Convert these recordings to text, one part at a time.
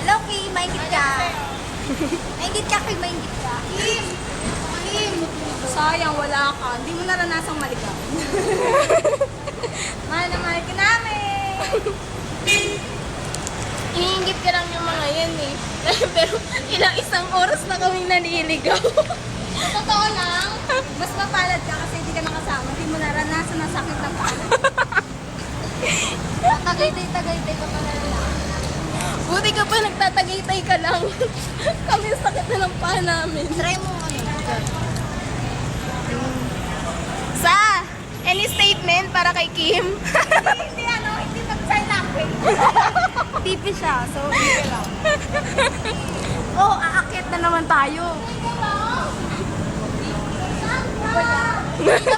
Hello, Kim. Maingit ka. Maingit ka, Kim. Maingit ka. Kim! Kim! Sayang, wala ka. Hindi mo naranasang maligaw. Mahal na mahal ka namin. Iniinggit ka lang yung mga yan eh. Pero ilang isang oras na kaming naniligaw. Sa totoo lang, mas mapalad ka kasi hindi ka nakasama. Hindi mo naranasan ang sakit ng palad. Tagaytay ka pala lang. Buti ka pa nagtatagaytay ka lang. Kami sakit na ng paa namin. Try mo ano. Sa, any statement para kay Kim? Hindi mag-sign up eh. Tipi siya, so hindi lang. Oh, aakyat na naman tayo. Hindi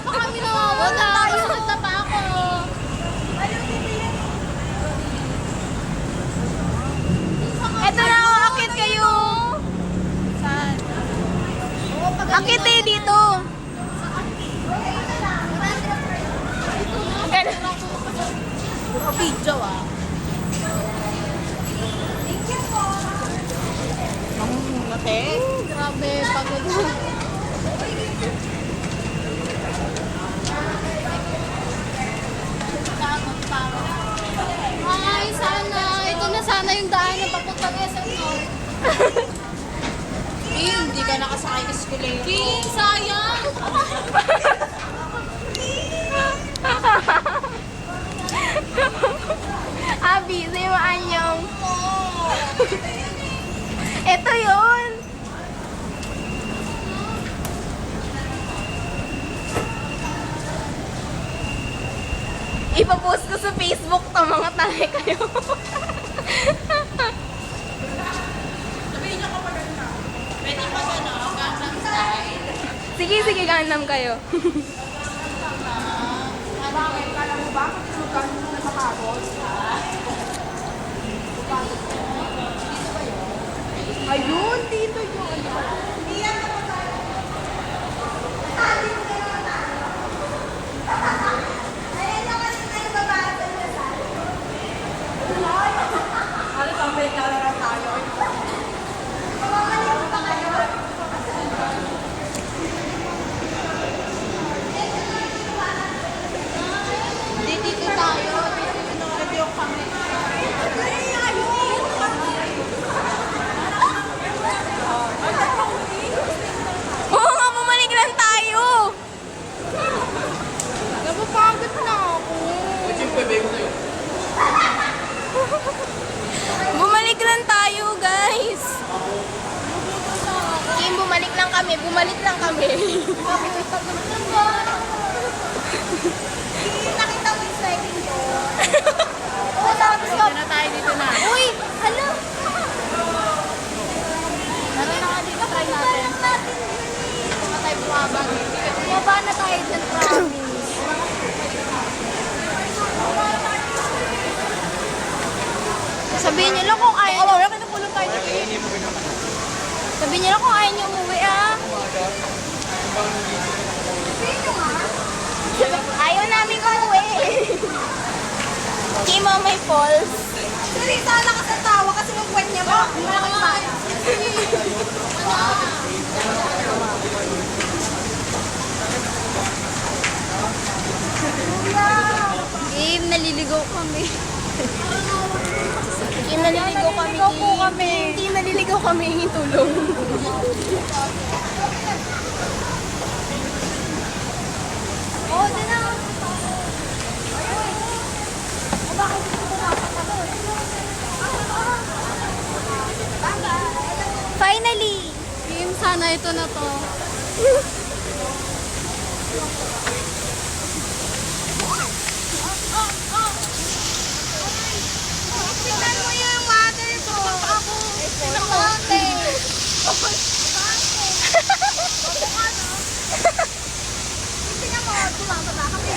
pa kami nawawala. tayo. Sakit na pa ako. Eto na, aakyat kayo. Saan? Akit eh dito. Video ah. Grabe, pagod na. Ay, sana. Ito na sana yung daan na papuntang SM North. Hindi ka nakasakay sa eskwelator. King, sayang. Abi, sa yung anyong. Ito yun. Ipapost ko sa Facebook to, mga tayo kayo. Pwede pa gano'n, Gangnam Style. Sige, sige, ganam kayo. Bakit? Kala mo ba? Kung mo na mapagod? Ayun, dito yun. Ano pa, may kalaro tayo. Dito tayo. Dito nag-review kami. Oo nga, bumalik lang tayo. Napapagod na ako. Bumalik lang tayo, guys. Kim, bumalik lang kami. Bumalik lang kami. Nakita mo yung sliding door. Oo, tapos Dito na tayo, dito na. Uy! Hala! Tara na nga dito, try natin. Baka tayo bumaba. Bumaba na tayo dyan, promise. Sabihin niyo lang kung ayaw niyo. wala ka napulong tayo. Sabihin niyo lang kung ayaw niyo umuwi, ah. Ayaw namin umuwi. Kimo, may falls. Salita na ka sa tawa kasi yung buwan niya ba? Malaki tayo. Kim, naliligaw kami. Kim, naliligaw kami. Naliligaw po kami. Kim, naliligaw kami. Hingin tulong. Oo, din na. Bakit ito nakapagod? Finally! Kim, sana ito na to. Tingnan mo yung water ko. Ako. Pinakante. Tingnan mo, tumama kami.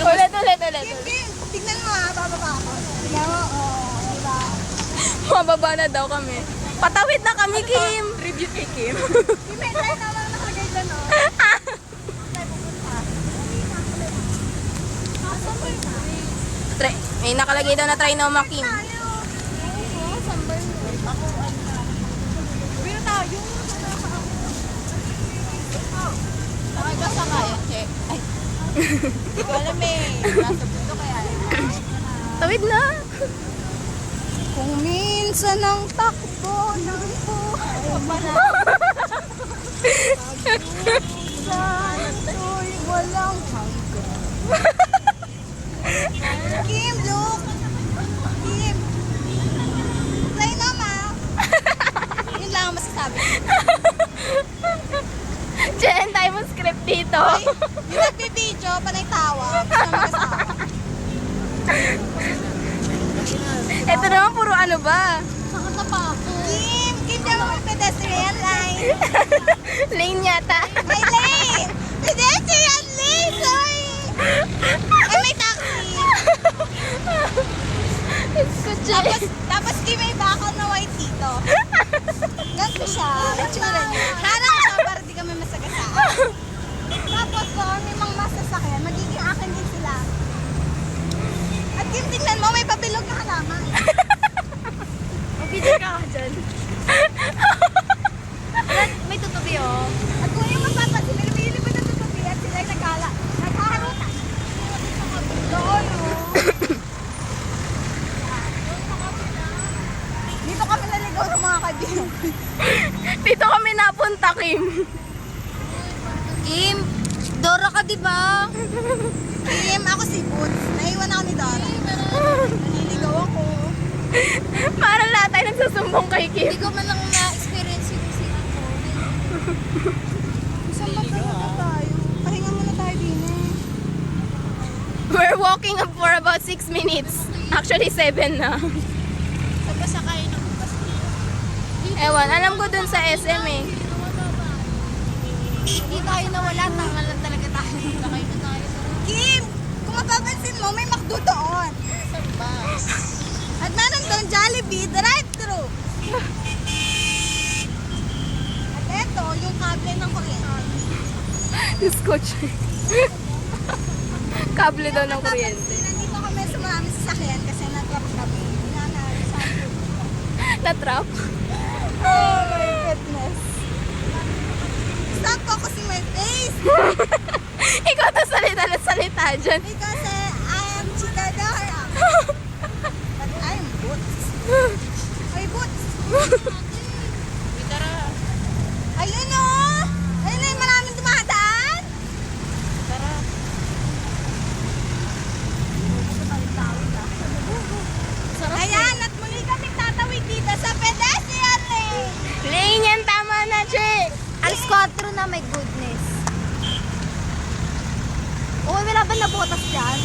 Ulit. Kim, tingnan mo ha, bababa ako. Tingnan mo, diba? Mababa na daw kami. Patawid na kami, Kim. Review kay Kim. Kim, may try na lang nakalagay dyan, oh. May nakalagay daw na trinoma, Kim. Tayo. ba sa kaya, check? Ay. Hindi ko alam eh. Nasa pundo kaya. Tawid na. Kung minsan ang takbo ng buhay sa'yo'y walang hanggan. Kim, look! Kim! Play na, ma! Yun lang ang masasabi. Jen, tayo mo script dito. Ay, yung nagbibidyo, panay tawa. Gusto na mag-asawa. Ito naman puro ano ba? Nakata pa ako. Kim! Kim, dyan mo may pedestrian line. Lane yata. May lane! Pedestrian lane! Sorry! Ay, may taxi! Tapos Kim, may bakal na white dito. Ganito siya. Itsura niya. Harang siya para di kami masagasaan. Tapos may mga masasakyan. Magiging akin din sila. At Kim, tingnan mo, may pabilog na halaman. Mag-video ka dyan. May tutubi oh. At kung yung mapapansin, may lumilipad na tutubi at sila'y naghaharutan. Doon, oh. Dito kami naligaw ng mga kaibigan. Dito kami napunta, Kim. Kim, Dora ka diba? Kim, ako si Boots. Naiwan ako ni Dora. Naliligaw ako. Parang lahat tayo nagsusumbong kay Kim. Hindi ko man lang na-experience yung si ako. Saan ba talaga tayo? Pahinga muna tayo din eh. We're walking up for about 6 minutes. Actually, 7 na. Tapos sakay ng bus. Ewan, alam ko dun sa SM eh. Hindi tayo nawala. Tanga lang talaga tayo. Sakay na tayo sa Kim, kung mapapansin mo, may McDo doon. bus. At meron doon Jollibee drive-thru. At eto, yung kable ng kuryente. Yung scotch. Kable daw ng kuryente. Nandito kami sa maraming sasakyan kasi nag-drop kami. Na-trap. Oh my goodness. Stop focusing my face. Ikaw to salita dyan. Because I am Chika Dora. But I am Boots. Ay, Boots. Uy, tara. Ayun o. Ayun na yung maraming dumadaan. Tara. Ayan, at muli kami tatawid dito sa pedestrian lane. Lane yan, tama na, Che. Alas 4 na, my goodness. Okay, wala ba nabotas dyan?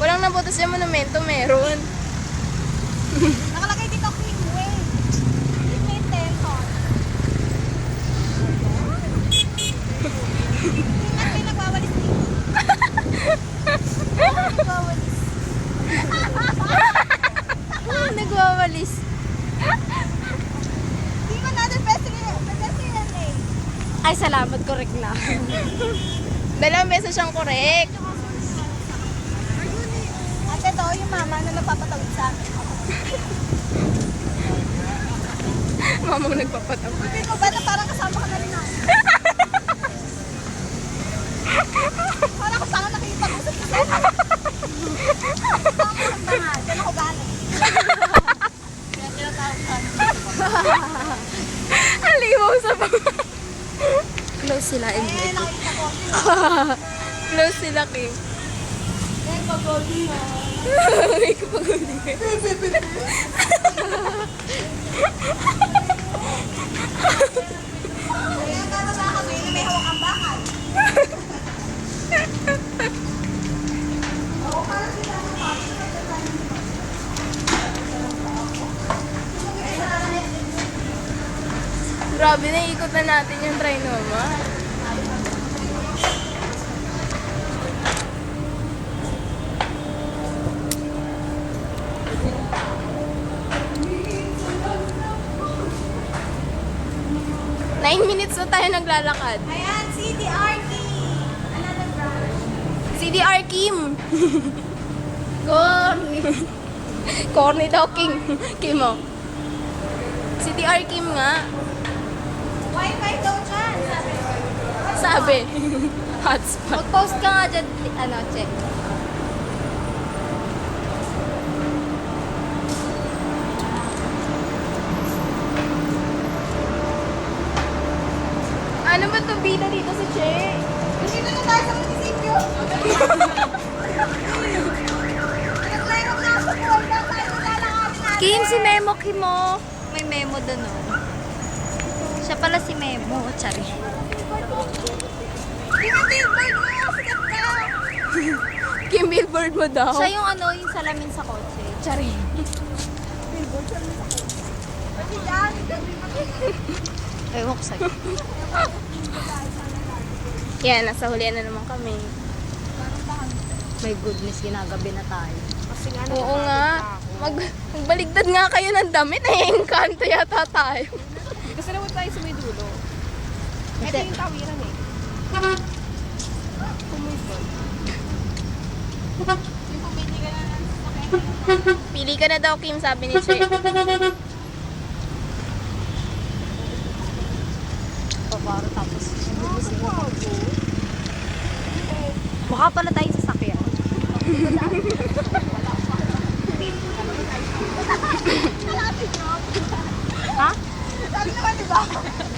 Walang nabutas yung monumento, meron. Nakalagay dito Queenway. Queenway Temple. Tingnan may nagwawalis dito. Nagwawalis. Nagwawalis. Team another pedestrian lane. Ay, salamat, correct na. Dalawang beses siyang correct. At ito, yung mama na nagpapatawid sa akin. Mamang nagpapatawa. Sabi ko ba na parang kasama ka na rin ako? Parang ko saan nakipag-usap ka sa'yo. Kasama ka ba nga? Diyan ako galing. Kaya tinatawag ka. Aliwaw sa Close sila, Eh, Ingrid. nakikita ko. Close sila, Kim. Eh, pag-goldie na. May kapagod ka. Kaya bababa kami na may hawak ang bakal. Oo, parang sila ang Grabe, naiikot na natin yung Trinoma. Nine minutes na tayo naglalakad. Ayan, CDRT. Another branch. CDR Kim. Corny. Corny daw, King. Kim mo. CDR Kim nga. Wi-Fi daw dyan. Sabi. Hotspot. Mag-post ka nga dyan, check. Ano ba itong bida dito si Che? Dito na tayo sa munisipyo. Nag-line up na ako po. Wala tayo lalakarin natin. Kim, si Memo, Kimo. May Memo doon, oh. Siya pala si Memo. Chari. Billboard mo. Sikat ka. Kim billboard mo daw. Siya yung ano, yung salamin sa kotse. Chari. Pati dyan. Ewan ko sa'yo. Yan, nasa hulihan na naman kami. My goodness, ginagabi na tayo. Oo nga. Magbaligtad nga kayo ng damit. Naiengkanto yata tayo. Gusto naman tayo sa may dulo. Ito yung tawiran eh. Pili ka na daw, Kim, sabi ni Che. Paparo tapos. Mukha pala tayo sa sakyan. Ha? Sabi naman diba?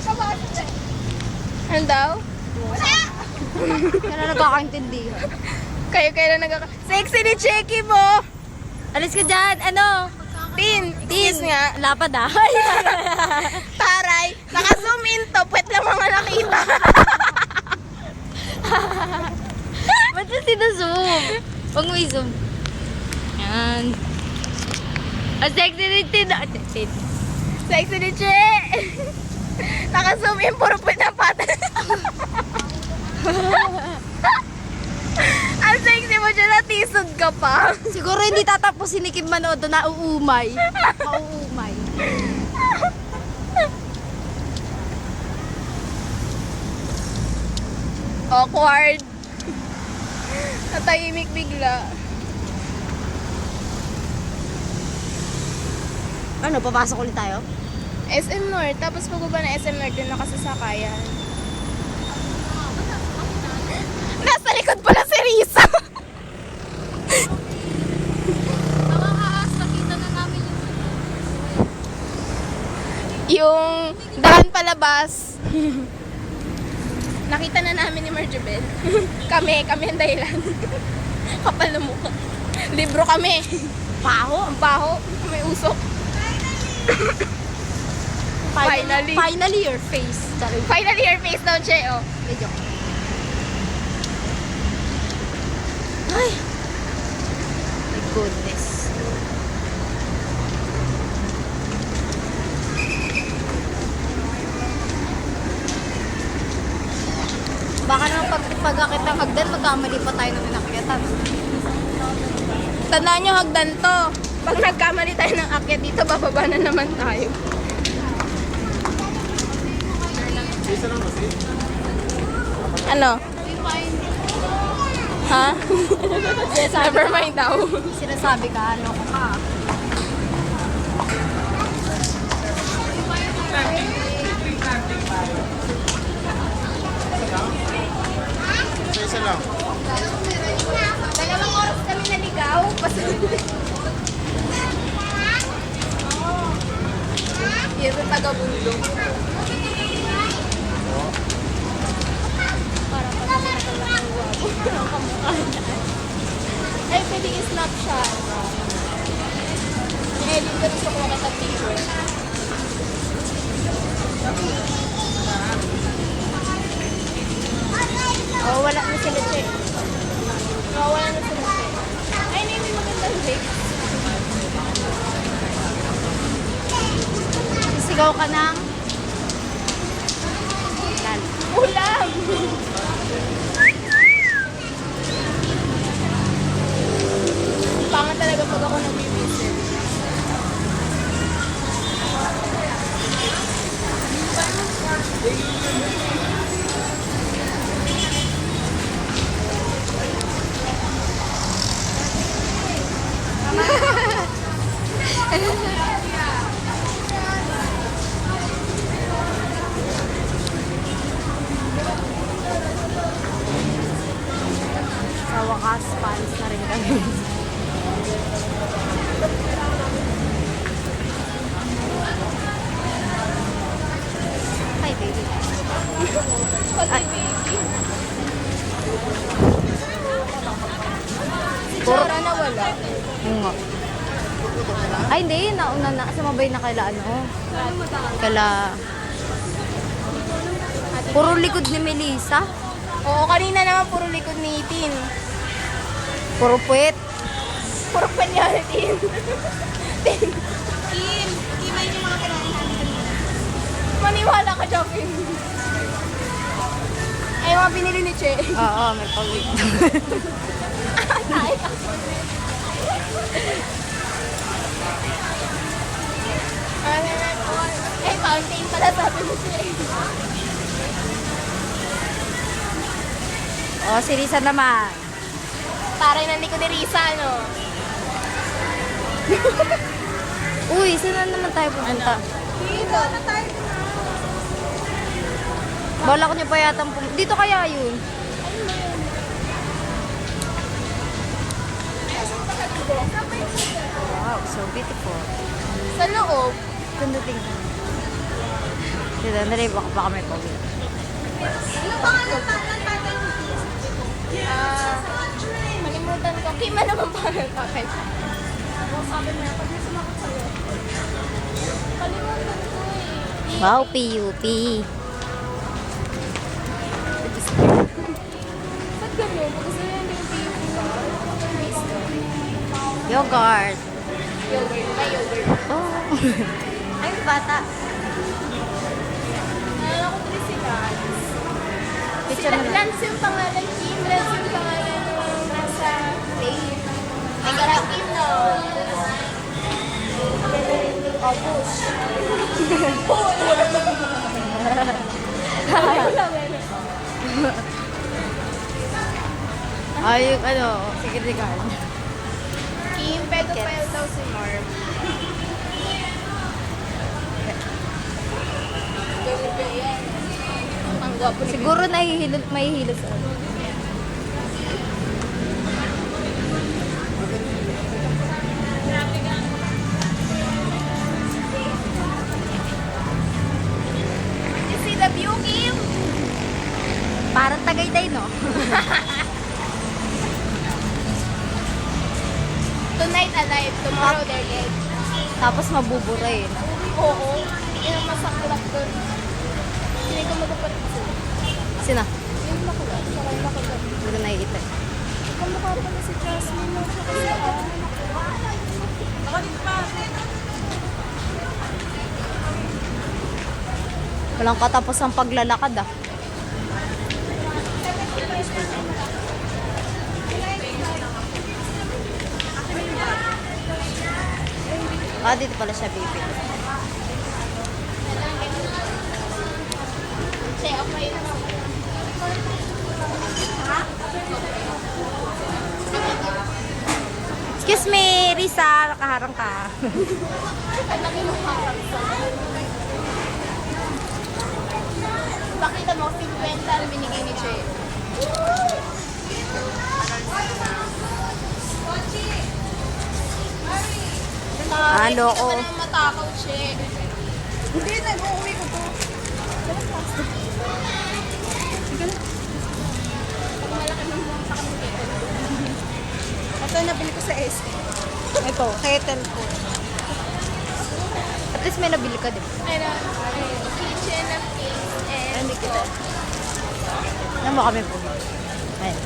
Sabas eh. Ano daw? Kaya na nagkakaintindihan. Kayo na Sexy ni Checky mo! Alis ka dyan! Ano? Tin! Tis nga. Lapad ah. Taray! Naka-zoom in to. Pwet lang mga nakita. Ba't yung sinuzoom? Huwag mo i-zoom. Yan. Ang sexy ni Tin. Sexy ni Che! Naka-zoom in. Puro pwet na pata. Ang sexy mo dyan. Natisod ka pa. Siguro hindi tatapusin ni Kim manood doon na uumay. Mauumay. Awkward. Natahimik bigla. Ano, papasok ulit tayo? SM North. Tapos pagbaba na SM North, dun nakasasakayan. Nasa likod pala si Risa. Nakita na namin Yung daan palabas. Nakita na namin ni Marjobel. kami ang dahilan. Kapal na mukha. Libro kami. Paho. Ang baho. May usok. Finally. Finally your face. Sorry. Finally your face daw, Che. Oh. Medyo. Ay. My goodness. Baka naman pag-akit ng hagdan, magkamali pa tayo ng inakyatan. Tandaan nyo, hagdan to. Pag nagkamali tayo ng akyat dito, bababa na naman tayo. Ano? Ha? Never mind daw. Sinasabi ka, ano ko ka. Isa lang. Dalawang oras kami naligaw. Hero taga-bundok. Ay, pwede i-snapshot. Eh, dito gusto ko kita picture. Oh, wala na sila, Che. Oh, wala na sila, Che. Ay, na may magandang break. Sisigaw ka ng... Ulam! Pangat talaga pag ako nag-visit. Sa wakas, paalis na rin kami. Hi, baby. Pati baby. Si Chara na wala. Oo nga. Ay, hindi. Nauna na. Sumabay na kaila ano. Kaila... Puro likod ni Melissa. Oo, kanina naman puro likod ni Tin. Puro puwet. Puro panyan ni Tin. Kim, kimay yung mga kinain namin kanina. Maniwala ka, Joaquin. Ay, mga binili ni Che. Oo, may pawit. Ay, fountain pala sabi mo Che. Oh, si Risa naman. Parang nandito ni Risa, no? Uy, saan na naman tayo pumunta? Dito na tayo. Balak niyo pa yata dito kaya yun? Wow, so beautiful. Sa loob. Ganda tingnan. Dito, nalay baka may pawit. Ano pangalan ng tatay mo? Malimutan ko. Kima naman pangalan tatay. Sabi mo yan, pag may sumakot sa'yo. Kalimutan ko eh. Wow, PUP. Ba't ganun? Pag gusto nyo hindi ko Yogurt. Yogurt. May yogurt. Oh. Ay, bata. Nalala ko tuloy si Lance. Picture mo na. Lance yung pangalan, Kim. Lance yung pangalan ng nasa plate. Ay, garang Kim, no? Oh, push. Ay, yung ano, security guard. Kim, pedophile daw si Marv. Ang gwapo ni Siguro mahihilo sa ano. You see the view, Kim? Parang Tagaytay, no? Tonight alive, tomorrow they're dead. Tapos mabubura eh. No? Oo. Yan ang masaklap doon. Hindi ko magpapalit sila. Sino? Yung makulat. Saka yung makulat. Hindi ko nakikita. Kamukha pala si Jasmine. No? Saka Walang katapos ang paglalakad ah. Ah, dito pala siya, baby. Che, okay na. Excuse me, Risa. Nakaharang ka. Ang laki ng harap sa. Pakita mo, 50 ang binigay ni Che. Ano Hindi ko? ka naman matakaw, Che. Hindi, nag-uwi ko to. Pag malaki ng buong sa kanila. Ito nabili ko sa SK. Ito, kettle ko. At least may nabili ka, di ba? Ano, kitchen of cakes and Hindi kita. Ano mo kami po? Ayun.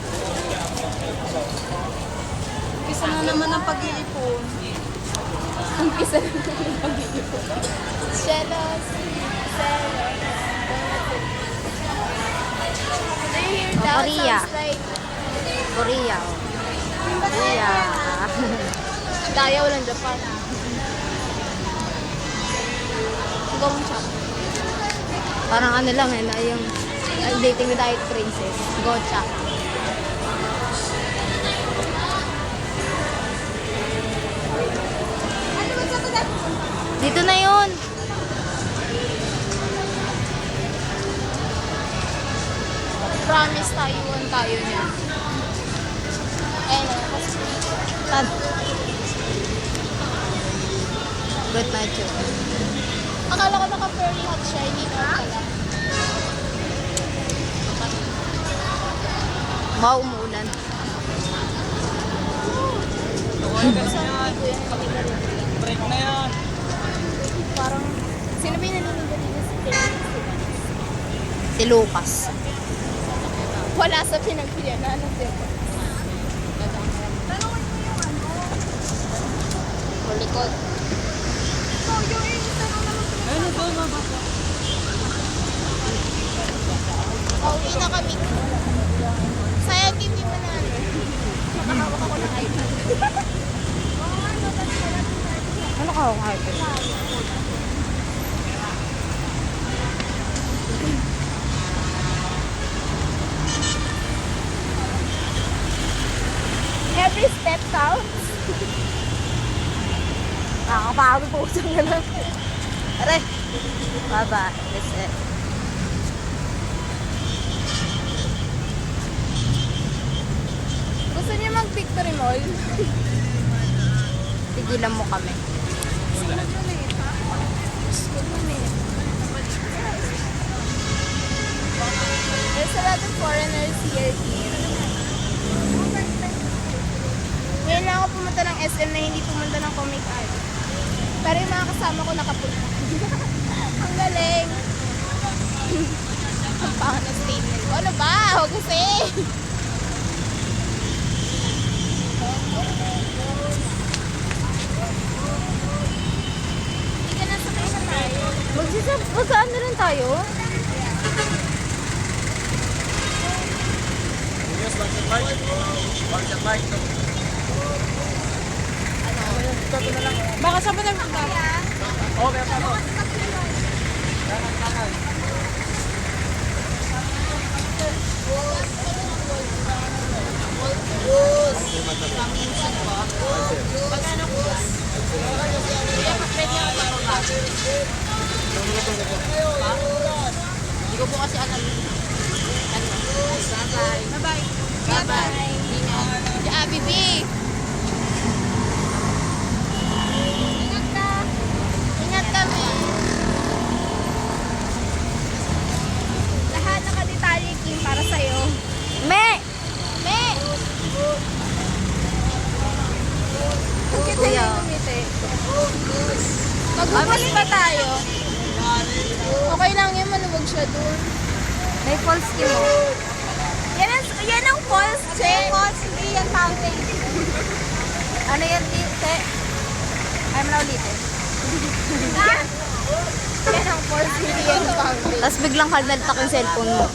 Isa na naman ang pag-iipon. umpisa na ng pag-iipon. Shellos. Do you hear that? Korea. Sounds like Korea. Oh. Korea. Daya walang Japan. Gong chap. Parang ano lang eh, na yung dating the diet princess. Gocha. Dito na yun. Promise tayo niya. Tan. Good night, Joe. Akala ko naka-furry hot siya, hindi na pala. Wow, umuulan. Break na yan. Parang, sino ba yung naninigaw dito sa Philippines? Si Lucas. Wala sa pinagpilian na ano, diba? Likod. Ano doon, mga Pauwi na kami. Sayang hindi mo na ano. Makahawak ako ng iPad. Ano ka ako kahit? Every step counts. Nakakapagod po sa nga lang. Aray. Baba. That's it. Gusto niyo mag-victory mall? Tigilan mo kami. There's a lot of foreigners here. Ngayon lang ako pumunta ng SM na hindi pumunta ng Comic Art. Pero yung mga kasama ko nakapunta. Ang galing! Ang pangit na statement ko. Ano ba? Huwag kasi! Hindi ka nasakay na tayo. Magkaan na rin tayo? Yes, bakit bike? Bakit bike? Baka saan ba tayo punta? Oo, kaya pa. Hindi ko po kasi alam. Bye-bye. Bye-bye. Ingat. Bibi. Ingat ka. Ingat kami. Lahat nakadetalye, Kim, para sa'yo. Me! Me! Kuya. Magbubulis pa tayo. Okay lang yun, maluwag siya doon. May false skin mo. Yan ang false, Che. False, hindi yan fountain. Ano yan, Te? Ay, mo na ulitin. Yan ang false, hindi yan fountain. Tapos biglang kalnaltak yung cellphone mo.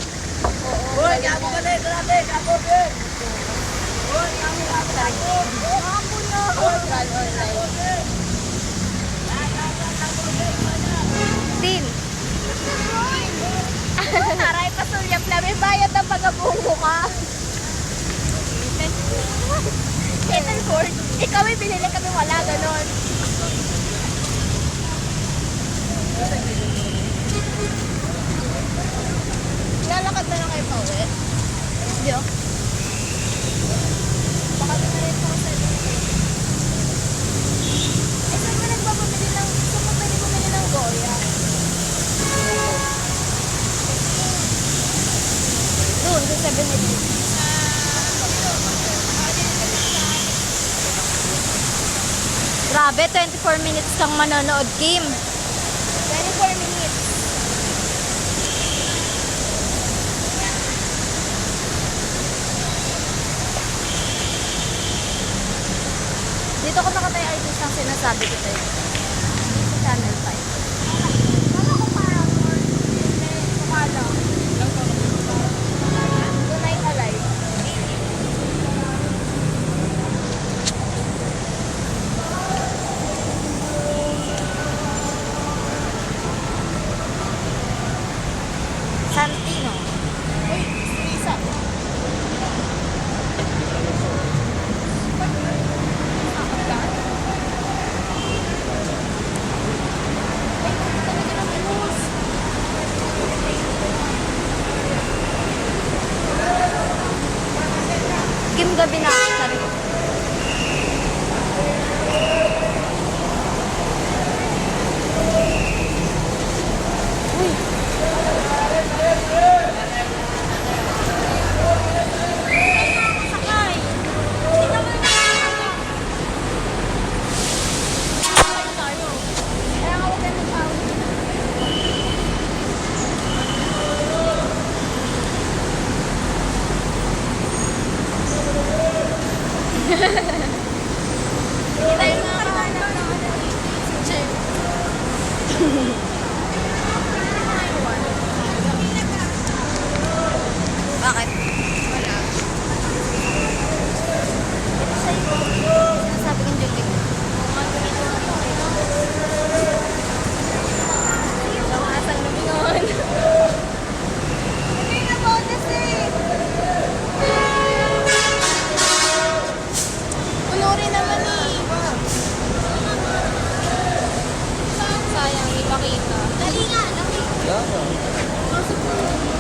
Tin. Aray, pasulyap na. May bayad ng pag-abungo ka. Kettle cord. Ikaw may binili kami wala, ganon. Lalakad na lang kayo pa uwi. Hindi oh. Baka di na rin po sa saan ba nagbabamili ng, saan ba pwede bumili ng Goya? Doon, sa 7-Eleven. Grabe, 24 minutes kang manonood, Kim. 24 minutes. Dito ko nakatay artist ang sinasabi ko sa'yo. Sa Channel 5. Kala ko parang kumala. Tonight Alive. Santino. Uy, Lisa. Talaga ng bus. Kim, gabi na. Sabi ko. Hindi tayo makakahanap ng ano si Jen. Bakit? Wala. Sabi kong Julie. Lamasang lumingon. Hindi na bonus eh. Punurin naman eh. Sayang, hindi makita. Dali nga, dali. Yeah.